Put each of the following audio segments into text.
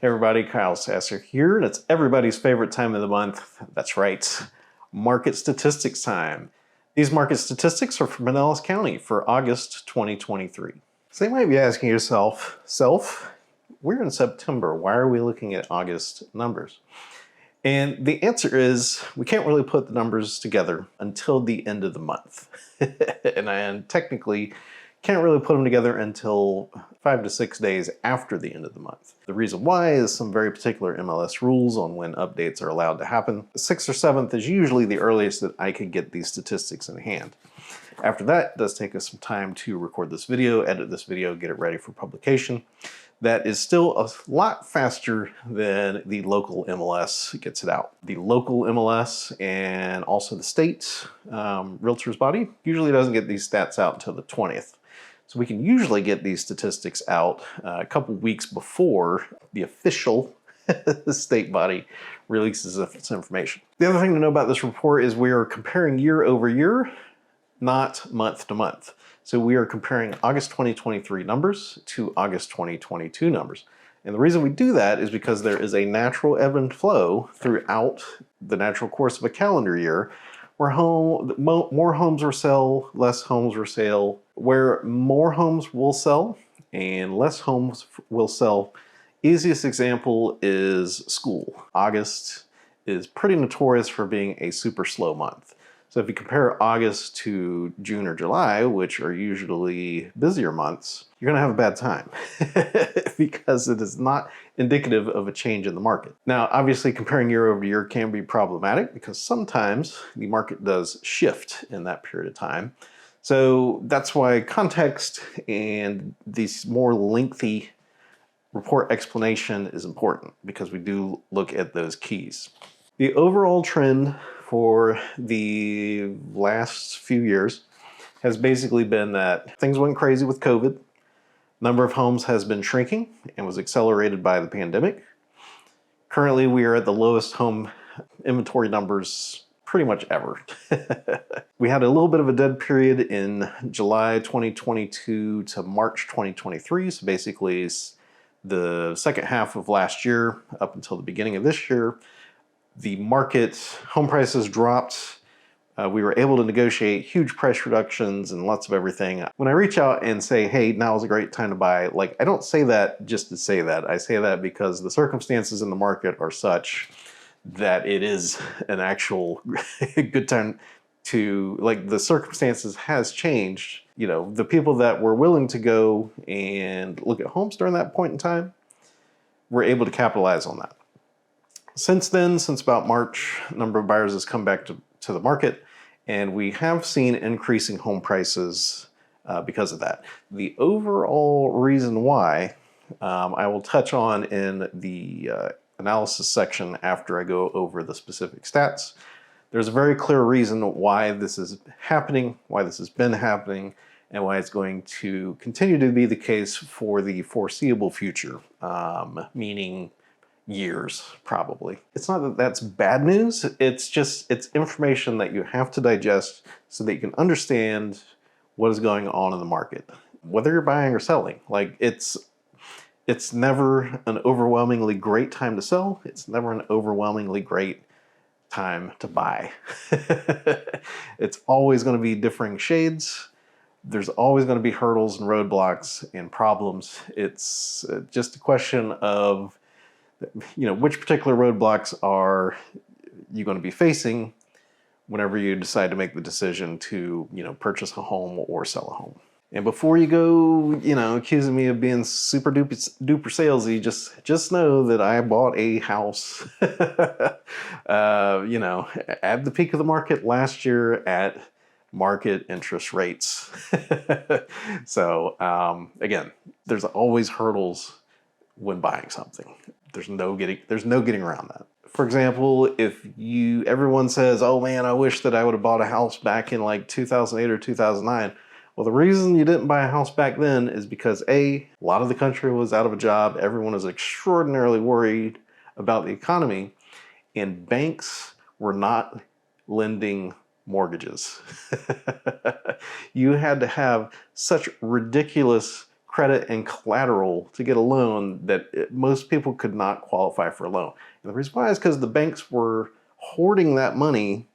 Hey everybody, Kyle Sasser here, and it's everybody's favorite time of the month. That's right, market statistics time. These market statistics are from Pinellas County for August 2023. So you might be asking yourself, we're in September, why are we looking at August numbers? And the answer is we can't really put the numbers together until the end of the month. and technically can't really put them together until 5 to 6 days after the end of the month. The reason why is some very particular MLS rules on when updates are allowed to happen. The 6th or 7th is usually the earliest that I can get these statistics in hand. After that, it does take us some time to record this video, edit this video, get it ready for publication. That is still a lot faster than the local MLS gets it out. The local MLS and also the state Realtor's body usually doesn't get these stats out until the 20th. So we can usually get these statistics out a couple weeks before the official state body releases its information. The other thing to know about this report is we are comparing year over year, not month to month. So we are comparing August 2023 numbers to August 2022 numbers. And the reason we do that is because there is a natural ebb and flow throughout the natural course of a calendar year where more homes will sell, less homes will sell, where more homes will sell and less homes will sell. Easiest example is school. August is pretty notorious for being a super slow month. So if you compare August to June or July, which are usually busier months, you're gonna have a bad time because it is not indicative of a change in the market. Now, obviously comparing year over year can be problematic because sometimes the market does shift in that period of time. So that's why context and these more lengthy report explanation is important because we do look at those keys. The overall trend for the last few years has basically been that things went crazy with COVID. Number of homes has been shrinking and was accelerated by the pandemic. Currently, we are at the lowest home inventory numbers pretty much ever. We had a little bit of a dead period in July 2022 to March 2023. So basically the second half of last year up until the beginning of this year, the market, home prices dropped. We were able to negotiate huge price reductions and lots of everything. When I reach out and say, hey, now is a great time to buy, like, I don't say that just to say that. I say that because the circumstances in the market are such that it is an actual good time to, like, the circumstances has changed. You know, the people that were willing to go and look at homes during that point in time were able to capitalize on that. Since then, since about March, a number of buyers has come back to the market, and we have seen increasing home prices because of that. The overall reason why I will touch on in the analysis section after I go over the specific stats. There's a very clear reason why this is happening, why this has been happening, and why it's going to continue to be the case for the foreseeable future, meaning years, probably. It's not that that's bad news, it's just, it's information that you have to digest so that you can understand what is going on in the market, whether you're buying or selling. Like, it's never an overwhelmingly great time to sell. It's never an overwhelmingly great time to buy. It's always going to be differing shades. There's always going to be hurdles and roadblocks and problems. It's just a question of, you know, which particular roadblocks are you going to be facing whenever you decide to make the decision to, you know, purchase a home or sell a home. And before you go, you know, accusing me of being super duper salesy, just know that I bought a house, you know, at the peak of the market last year at market interest rates. So again, there's always hurdles when buying something. There's no getting around that. For example, if everyone says, oh man, I wish that I would have bought a house back in like 2008 or 2009. Well, the reason you didn't buy a house back then is because a lot of the country was out of a job. Everyone was extraordinarily worried about the economy, and banks were not lending mortgages. You had to have such ridiculous credit and collateral to get a loan that most people could not qualify for a loan. And the reason why is because the banks were hoarding that money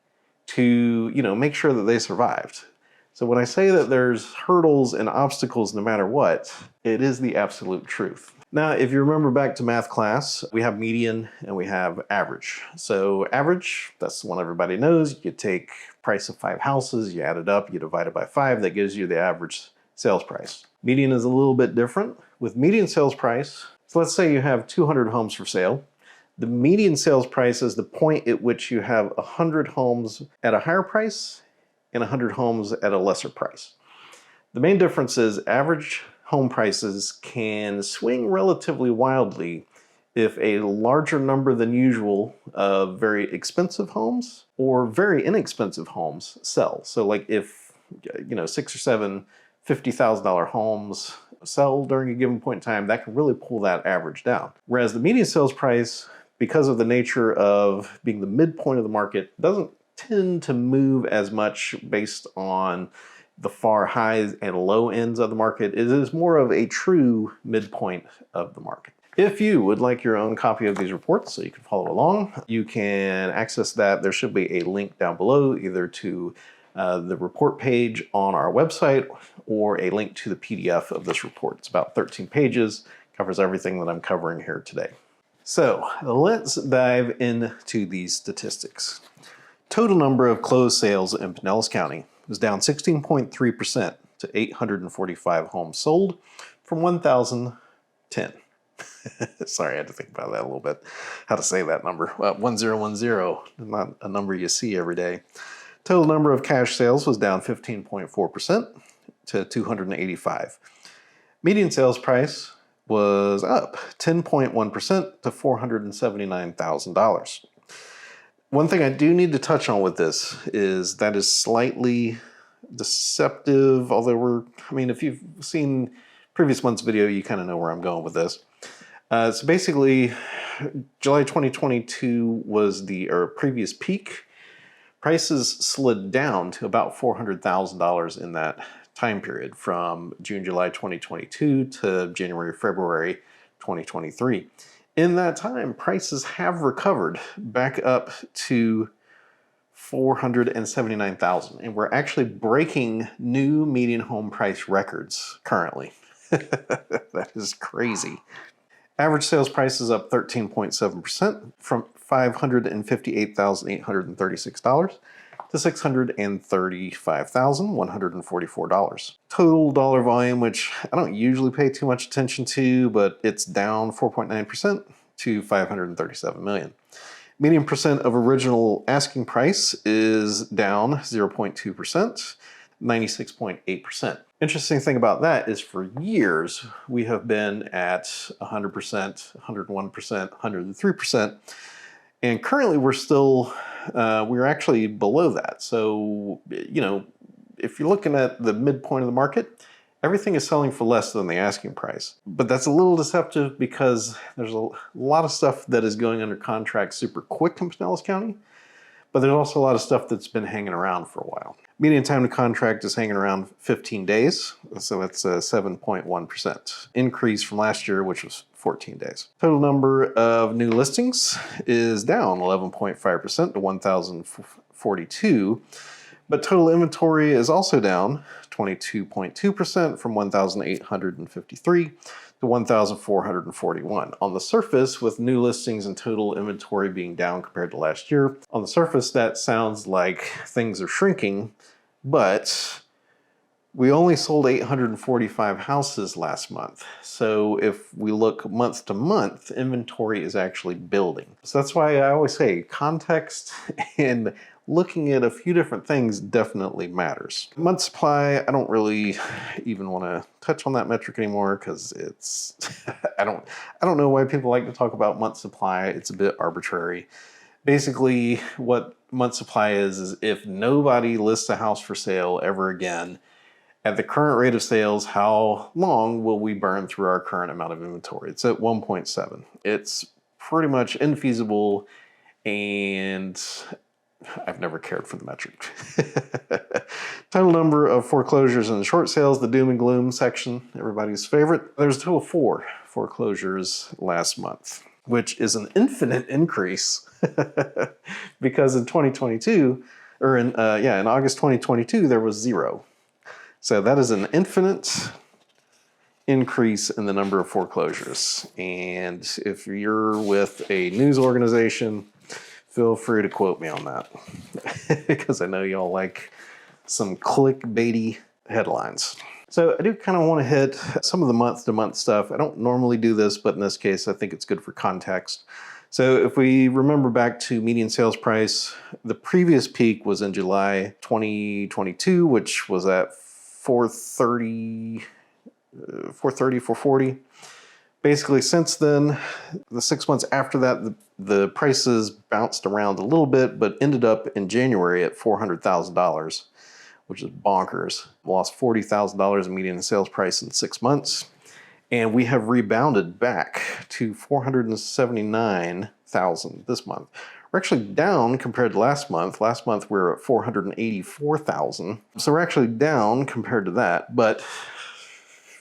to, make sure that they survived. So when I say that there's hurdles and obstacles no matter what, it is the absolute truth. Now, if you remember back to math class, we have median and we have average. So average, that's the one everybody knows. You take price of 5 houses, you add it up, you divide it by 5, that gives you the average sales price. Median is a little bit different. With median sales price, so let's say you have 200 homes for sale. The median sales price is the point at which you have 100 homes at a higher price and 100 homes at a lesser price. The main difference is average home prices can swing relatively wildly if a larger number than usual of very expensive homes or very inexpensive homes sell. So like if 6 or 7 $50,000 homes sell during a given point in time, that can really pull that average down. Whereas the median sales price, because of the nature of being the midpoint of the market, doesn't tend to move as much based on the far highs and low ends of the market. It is more of a true midpoint of the market. If you would like your own copy of these reports so you can follow along, you can access that. There should be a link down below, either to the report page on our website or a link to the PDF of this report. It's about 13 pages, covers everything that I'm covering here today. So let's dive into these statistics. Total number of closed sales in Pinellas County was down 16.3% to 845 homes sold from 1,010. Sorry, I had to think about that a little bit, how to say that number. 1010, not a number you see every day. Total number of cash sales was down 15.4% to 285. Median sales price was up 10.1% to $479,000. One thing I do need to touch on with this is that is slightly deceptive, although if you've seen previous month's video, you kind of know where I'm going with this. So basically, July 2022 was the previous peak. Prices slid down to about $400,000 in that time period from June, July 2022 to January, February 2023. In that time, prices have recovered back up to $479,000, and we're actually breaking new median home price records currently. That is crazy. Average sales price is up 13.7% from $558,836 to $635,144. Total dollar volume, which I don't usually pay too much attention to, but it's down 4.9% to $537 million. Median percent of original asking price is down 0.2%, 96.8%. Interesting thing about that is for years, we have been at 100%, 101%, 103%. And currently we're still, we're actually below that. So, if you're looking at the midpoint of the market, everything is selling for less than the asking price. But that's a little deceptive because there's a lot of stuff that is going under contract super quick in Pinellas County, but there's also a lot of stuff that's been hanging around for a while. Median time to contract is hanging around 15 days, so that's a 7.1% increase from last year, which was 14 days. Total number of new listings is down 11.5% to 1,042, but total inventory is also down 22.2% from 1,853 to 1,441. On the surface, with new listings and total inventory being down compared to last year, on the surface that sounds like things are shrinking, but we only sold 845 houses last month. So if we look month to month, inventory is actually building. So that's why I always say context and looking at a few different things definitely matters. Month supply, I don't really even want to touch on that metric anymore because it's, I don't know why people like to talk about month supply. It's a bit arbitrary. Basically, what month supply is if nobody lists a house for sale ever again, at the current rate of sales, how long will we burn through our current amount of inventory? It's at 1.7. It's pretty much infeasible, and I've never cared for the metric. Total number of foreclosures and short sales, the doom and gloom section, everybody's favorite. There's a total of 4 foreclosures last month, which is an infinite increase because in 2022, or in August 2022, there was 0. So that is an infinite increase in the number of foreclosures. And if you're with a news organization, feel free to quote me on that because I know y'all like some clickbaity headlines. So I do kind of want to hit some of the month-to-month stuff. I don't normally do this, but in this case, I think it's good for context. So if we remember back to median sales price, the previous peak was in July 2022, which was at 430, 440. Basically, since then, the 6 months after that, the prices bounced around a little bit, but ended up in January at $400,000, which is bonkers. Lost $40,000 in median sales price in 6 months. And we have rebounded back to $479,000 this month. We're actually down compared to last month. Last month we were at $484,000. So we're actually down compared to that. But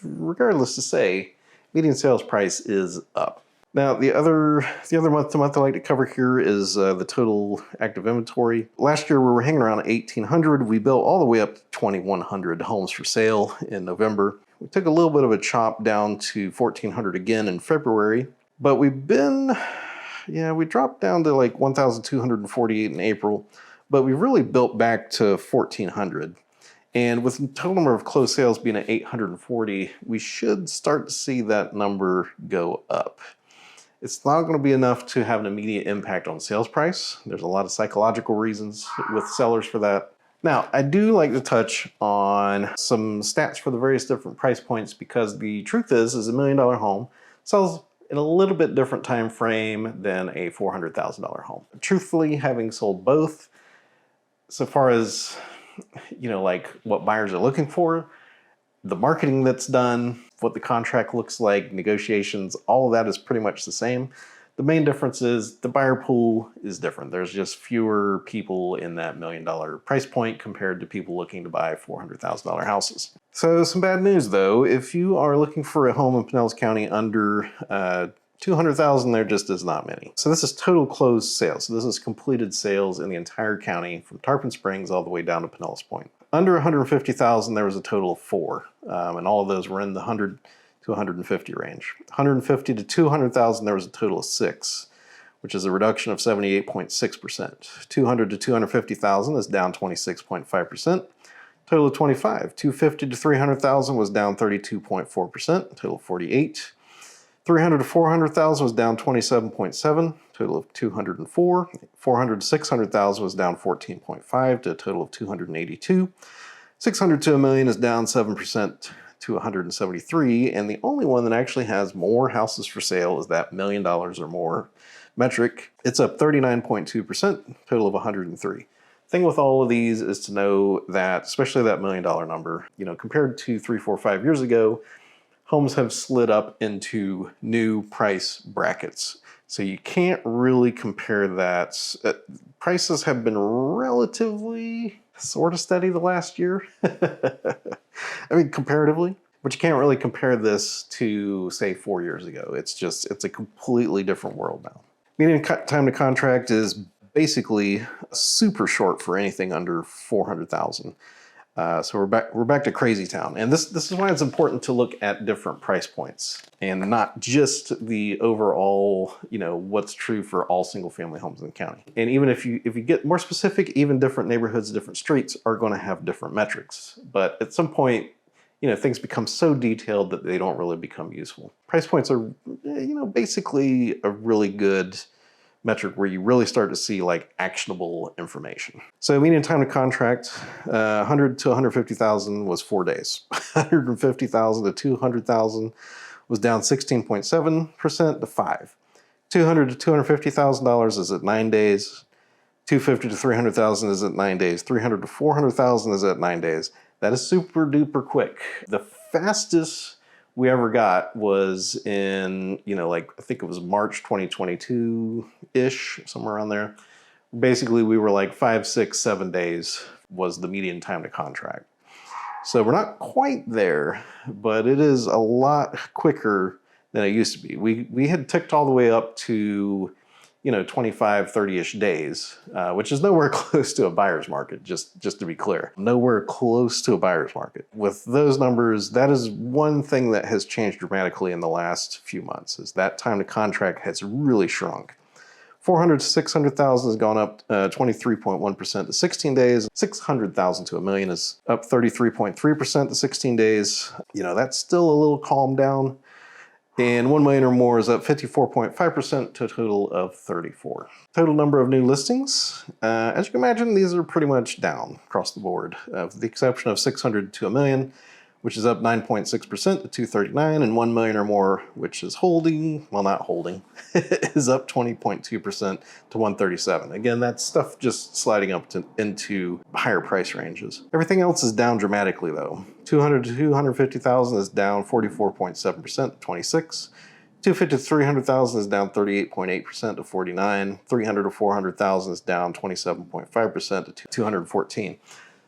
regardless to say, median sales price is up. Now, the other month-to-month I like to cover here is the total active inventory. Last year we were hanging around 1,800. We built all the way up to 2,100 homes for sale in November. We took a little bit of a chop down to 1,400 again in February, but we dropped down to like 1,248 in April, but we really built back to 1,400. And with the total number of closed sales being at 840, we should start to see that number go up. It's not going to be enough to have an immediate impact on sales price. There's a lot of psychological reasons with sellers for that. Now, I do like to touch on some stats for the various different price points because the truth is $1 million home sells in a little bit different time frame than a $400,000 home. Truthfully, having sold both, so far as like what buyers are looking for, the marketing that's done, what the contract looks like, negotiations, all of that is pretty much the same. The main difference is the buyer pool is different. There's just fewer people in that $1 million price point compared to people looking to buy $400,000 houses. So some bad news though, if you are looking for a home in Pinellas County under $200,000, there just is not many. So this is total closed sales. So this is completed sales in the entire county from Tarpon Springs all the way down to Pinellas Point. Under $150,000, there was a total of 4, and all of those were in the 100 to 150 range. 150 to 200,000, there was a total of 6, which is a reduction of 78.6%. 200 to 250,000 is down 26.5%. Total of 25. 250 to 300,000 was down 32.4%. Total of 48. 300 to 400,000 was down 27.7, total of 204. 400 to 600,000 was down 14.5 to a total of 282. 600 to $1 million is down 7% to 173, and the only one that actually has more houses for sale is that $1 million or more metric. It's up 39.2%, total of 103. Thing with all of these is to know that, especially that $1 million number, compared to 3, 4, 5 years ago, homes have slid up into new price brackets. So you can't really compare that. Prices have been relatively sort of steady the last year. I mean, comparatively, but you can't really compare this to, say, 4 years ago. It's a completely different world now. Median time to contract is basically super short for anything under 400,000. So we're back to crazy town. And this is why it's important to look at different price points and not just the overall, what's true for all single family homes in the county. And even if you get more specific, even different neighborhoods, different streets are going to have different metrics. But at some point, things become so detailed that they don't really become useful. Price points are, basically a really good metric where you really start to see like actionable information. So median time to contract, 100 to 150,000 was 4 days. 150,000 to 200,000 was down 16.7% to 5. 200 to $250,000 is at 9 days. 250 to 300,000 is at 9 days. 300 to 400,000 is at 9 days. That is super duper quick. The fastest we ever got was in, I think it was March 2022-ish, somewhere around there, Basically, we were like 5, 6, 7 days was the median time to contract. So we're not quite there, but it is a lot quicker than it used to be. We had ticked all the way up to, 25, 30-ish days, which is nowhere close to a buyer's market, just to be clear. Nowhere close to a buyer's market. With those numbers, that is one thing that has changed dramatically in the last few months, is that time to contract has really shrunk. 400 to 600,000 has gone up 23.1% to 16 days. 600,000 to a million is up 33.3% to 16 days. That's still a little calmed down. And 1 million or more is up 54.5% to a total of 34. Total number of new listings. As you can imagine, these are pretty much down across the board, with the exception of 600 to a million, which is up 9.6% to 239, and 1 million or more, which is holding, well, not holding, is up 20.2% to 137. Again, that's stuff just sliding up into higher price ranges. Everything else is down dramatically though. 200 to 250,000 is down 44.7% to 26. 250 to 300,000 is down 38.8% to 49. 300 to 400,000 is down 27.5% to 214.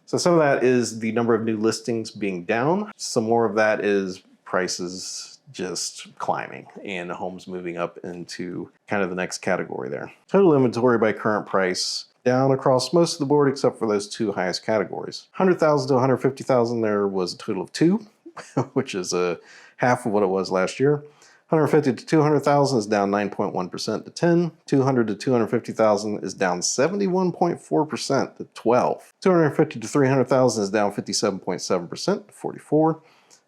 So some of that is the number of new listings being down. Some more of that is prices just climbing and homes moving up into kind of the next category there. Total inventory by current price down across most of the board except for those two highest categories. 100,000 to 150,000 there was a total of 2, which is a half of what it was last year. 150 to 200,000 is down 9.1% to 10. 200 to 250,000 is down 71.4% to 12. 250 to 300,000 is down 57.7% to 44.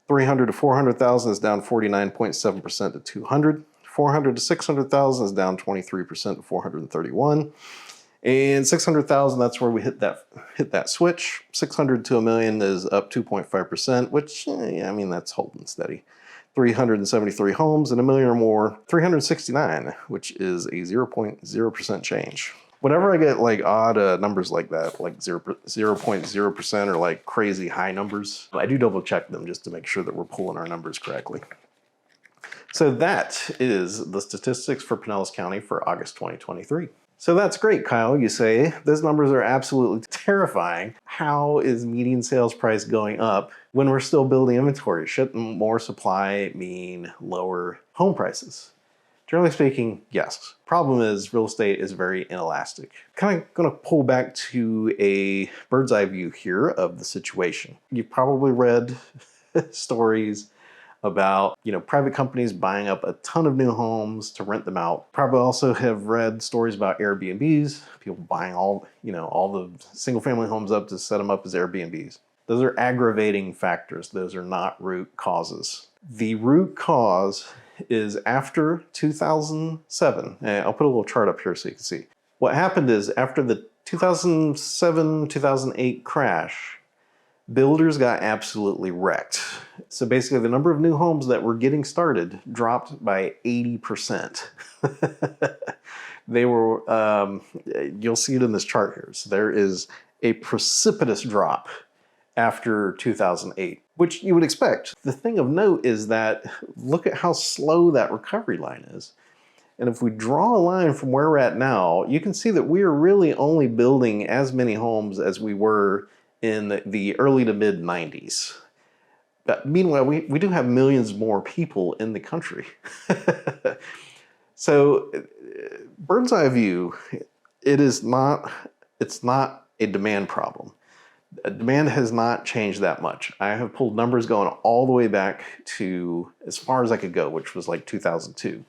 300 to 400,000 is down 49.7% to 200. 400 to 600,000 is down 23% to 431. And 600,000, that's where we hit that switch. 600 to a million is up 2.5%, which, that's holding steady. 373 homes and a million or more, 369, which is a 0.0% change. Whenever I get like odd numbers like that, like 0.0% or like crazy high numbers, I do double check them just to make sure that we're pulling our numbers correctly. So that is the statistics for Pinellas County for August 2023. So that's great, Kyle, you say. Those numbers are absolutely terrifying. How is median sales price going up when we're still building inventory? Shouldn't more supply mean lower home prices? Generally speaking, yes. Problem is real estate is very inelastic. Kind of going to pull back to a bird's eye view here of the situation. You've probably read stories about, private companies buying up a ton of new homes to rent them out. Probably also have read stories about Airbnbs, people buying all the single family homes up to set them up as Airbnbs. Those are aggravating factors. Those are not root causes. The root cause is after 2007. And I'll put a little chart up here so you can see. What happened is after the 2007, 2008 crash, builders got absolutely wrecked. So basically the number of new homes that were getting started dropped by 80%. They were, you'll see it in this chart here. So there is a precipitous drop after 2008, which you would expect. The thing of note is that look at how slow that recovery line is. And if we draw a line from where we're at now, you can see that we are really only building as many homes as we were in the early to mid 90s. But meanwhile, we do have millions more people in the country. So bird's eye view, it's not a demand problem. Demand has not changed that much. I have pulled numbers going all the way back to as far as I could go, which was like 2002.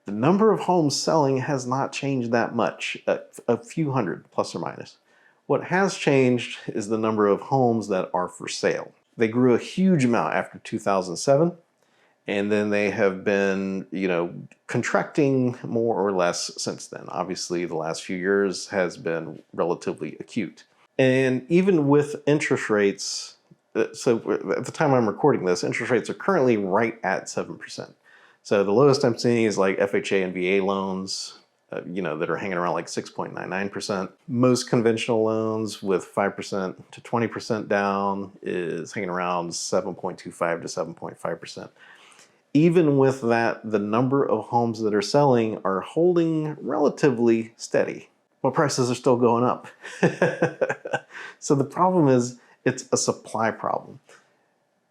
The number of homes selling has not changed that much, a few hundred plus or minus. What has changed is the number of homes that are for sale. They grew a huge amount after 2007, and then they have been, contracting more or less since then. Obviously, the last few years has been relatively acute. And even with interest rates, so at the time I'm recording this, interest rates are currently right at 7%. So the lowest I'm seeing is like FHA and VA loans, that are hanging around like 6.99%. Most conventional loans with 5% to 20% down is hanging around 7.25 to 7.5%. Even with that, the number of homes that are selling are holding relatively steady. but prices are still going up. So the problem is, it's a supply problem.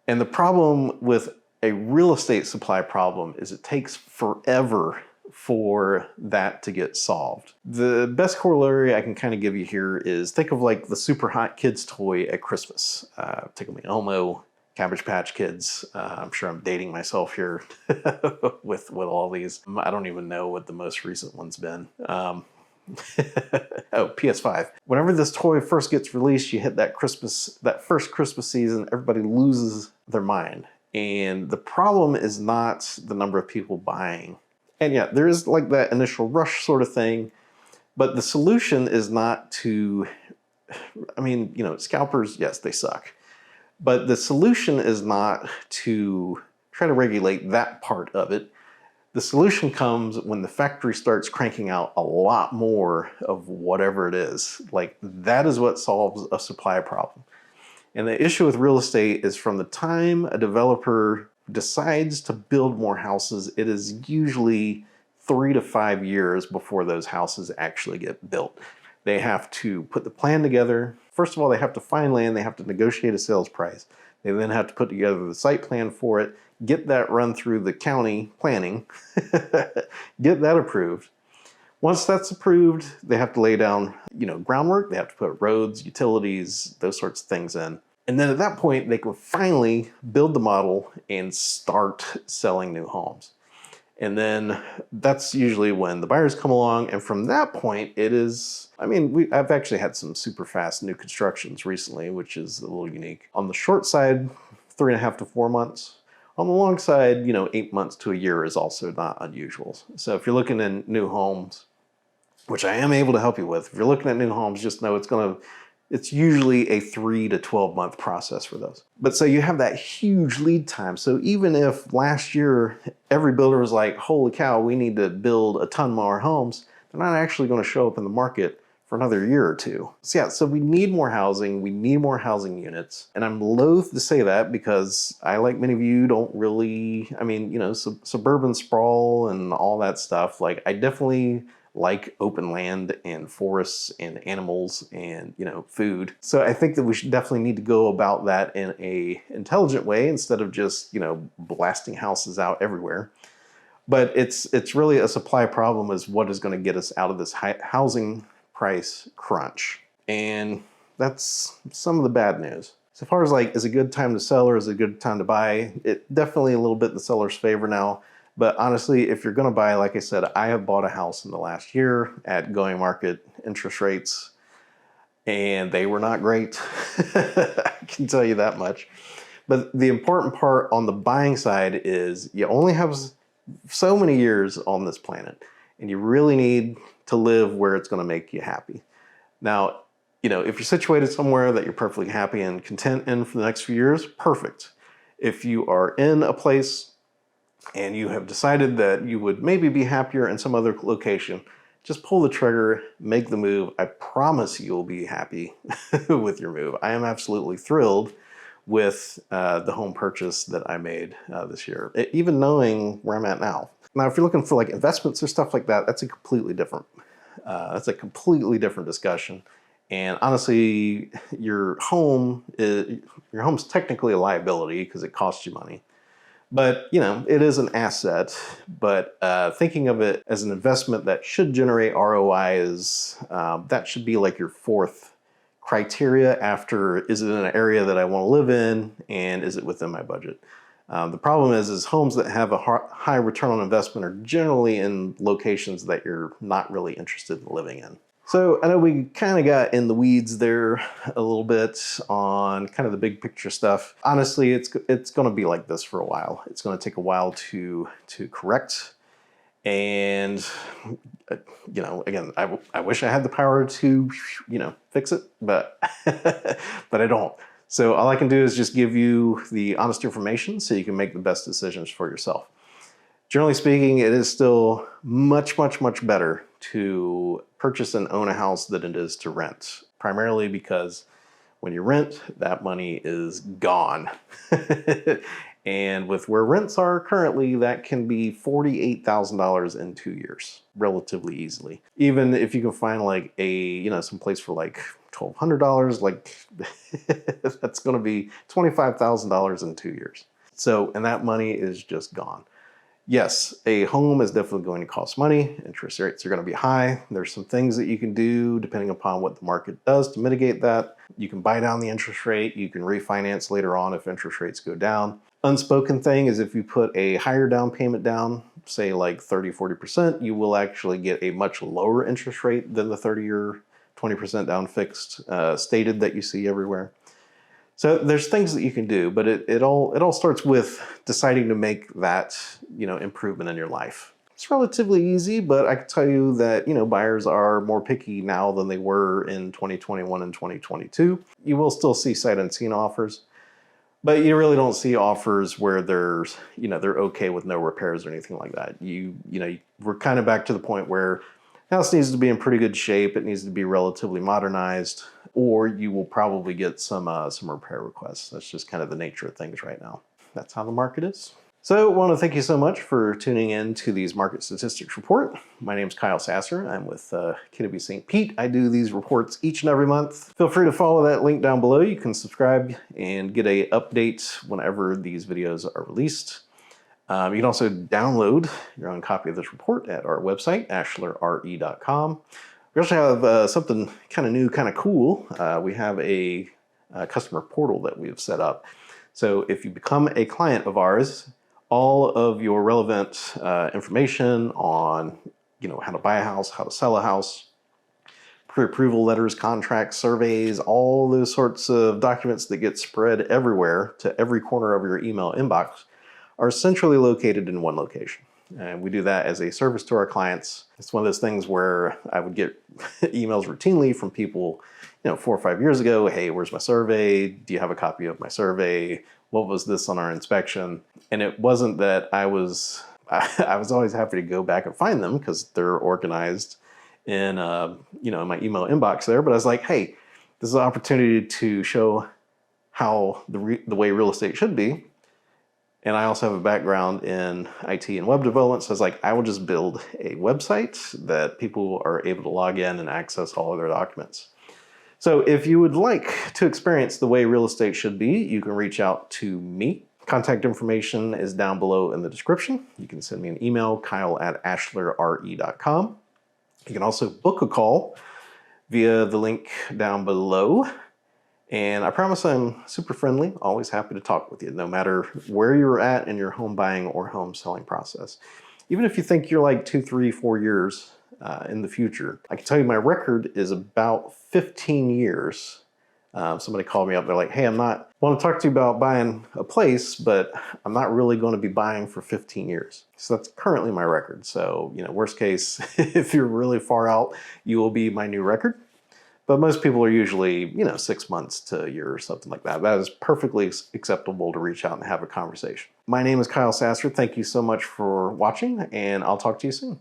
And the problem with a real estate supply problem is it takes forever for that to get solved. The best corollary I can kind of give you here is, think of like the super hot kids toy at Christmas. Tickle Me Elmo, Cabbage Patch Kids. I'm sure I'm dating myself here with all these. I don't even know what the most recent one's been. Oh, PS5. Whenever this toy first gets released, you hit that first Christmas season, everybody loses their mind. And the problem is not the number of people buying. And yeah, there is like that initial rush sort of thing, but the solution is not to, I mean, you know, scalpers, yes, they suck. But the solution is not to try to regulate that part of it. The solution comes when the factory starts cranking out a lot more of whatever it is. Like, that is what solves a supply problem. And the issue with real estate is, from the time a developer decides to build more houses, it is usually 3 to 5 years before those houses actually get built. They have to put the plan together. First of all, they have to find land, they have to negotiate a sales price. They then have to put together the site plan for it, get that run through the county planning, get that approved. Once that's approved, they have to lay down, you know, groundwork. They have to put roads, utilities, those sorts of things in. And then at that point, they can finally build the model and start selling new homes. And then that's usually when the buyers come along. And from that point, it is, I mean, I've actually had some super fast new constructions recently, which is a little unique. On the short side, 3.5 to 4 months. On the long side, you know, 8 months to a year is also not unusual. So if you're looking at new homes, which I am able to help you with, if you're looking at new homes, just know it's usually a 3 to 12 month process for those. But so you have that huge lead time. So even if last year every builder was like, holy cow, we need to build a ton more homes, they're not actually going to show up in the market for another year or two. So yeah, so we need more housing, we need more housing units. And I'm loath to say that because I, like many of you, don't really, I mean, you know, suburban sprawl and all that stuff. Like, I definitely like open land and forests and animals and, you know, food. So I think that we should definitely need to go about that in a intelligent way instead of just, you know, blasting houses out everywhere. But it's really a supply problem is what is going to get us out of this housing price crunch. And that's some of the bad news. So far as like, is it a good time to sell or is it a good time to buy? It definitely a little bit in the seller's favor now. But honestly, if you're going to buy, like I said, I have bought a house in the last year at going market interest rates, and they were not great. I can tell you that much. But the important part on the buying side is you only have so many years on this planet, and you really need to live where it's going to make you happy. Now, you know, if you're situated somewhere that you're perfectly happy and content in for the next few years, perfect. If you are in a place and you have decided that you would maybe be happier in some other location, just pull the trigger, make the move. I promise you'll be happy with your move. I am absolutely thrilled with the home purchase that I made this year, even knowing where I'm at now. Now, if you're looking for like investments or stuff like that, that's a completely different discussion. And honestly, your home's technically a liability because it costs you money. But, you know, it is an asset, but thinking of it as an investment that should generate ROI is, that should be like your fourth criteria after, is it in an area that I want to live in and is it within my budget? The problem is homes that have a high return on investment are generally in locations that you're not really interested in living in. So I know we kind of got in the weeds there a little bit on kind of the big picture stuff. Honestly, it's going to be like this for a while. It's going to take a while to correct. And, you know, again, I wish I had the power to, you know, fix it, but, but I don't. So all I can do is just give you the honest information so you can make the best decisions for yourself. Generally speaking, it is still much, much, much better to purchase and own a house than it is to rent, primarily because when you rent, that money is gone. And with where rents are currently, that can be $48,000 in 2 years, relatively easily. Even if you can find like some place for like $1,200, like that's going to be $25,000 in 2 years. So, and that money is just gone. Yes, a home is definitely going to cost money. Interest rates are going to be high. There's some things that you can do depending upon what the market does to mitigate that. You can buy down the interest rate. You can refinance later on if interest rates go down. Unspoken thing is if you put a higher down payment down, say like 30, 40%, you will actually get a much lower interest rate than the 30 or 20% down fixed stated that you see everywhere. So there's things that you can do, but it all starts with deciding to make that, improvement in your life. It's relatively easy, but I can tell you that, buyers are more picky now than they were in 2021 and 2022. You will still see sight unseen offers, but you really don't see offers where there's, they're okay with no repairs or anything like that. We're kind of back to the point where the house needs to be in pretty good shape. It needs to be relatively modernized, or you will probably get some repair requests. That's just kind of the nature of things right now. That's how the market is. So I want to thank you so much for tuning in to these market statistics report. My name is Kyle Sasser. I'm with Kennedy St. Pete. I do these reports each and every month. Feel free to follow that link down below. You can subscribe and get an update whenever these videos are released. You can also download your own copy of this report at our website, ashlerre.com. We also have something kind of new, kind of cool. We have a customer portal that we have set up. So if you become a client of ours, all of your relevant information on, how to buy a house, how to sell a house, pre-approval letters, contracts, surveys, all those sorts of documents that get spread everywhere to every corner of your email inbox are centrally located in one location. And we do that as a service to our clients. It's one of those things where I would get emails routinely from people, 4 or 5 years ago. Hey, where's my survey? Do you have a copy of my survey? What was this on our inspection? And it wasn't that I was always happy to go back and find them because they're organized in, in my email inbox there. But I was like, hey, this is an opportunity to show how the way real estate should be. And I also have a background in IT and web development. So I was like, I will just build a website that people are able to log in and access all of their documents. So if you would like to experience the way real estate should be, you can reach out to me. Contact information is down below in the description. You can send me an email, kyle@ashlerre.com. You can also book a call via the link down below. And I promise I'm super friendly, always happy to talk with you, no matter where you're at in your home buying or home selling process. Even if you think you're like 2, 3, 4 years in the future, I can tell you my record is about 15 years. Somebody called me up, they're like, hey, want to talk to you about buying a place, but I'm not really going to be buying for 15 years. So that's currently my record. So, worst case, if you're really far out, you will be my new record. But most people are usually, 6 months to a year or something like that. That is perfectly acceptable to reach out and have a conversation. My name is Kyle Sasser. Thank you so much for watching, and I'll talk to you soon.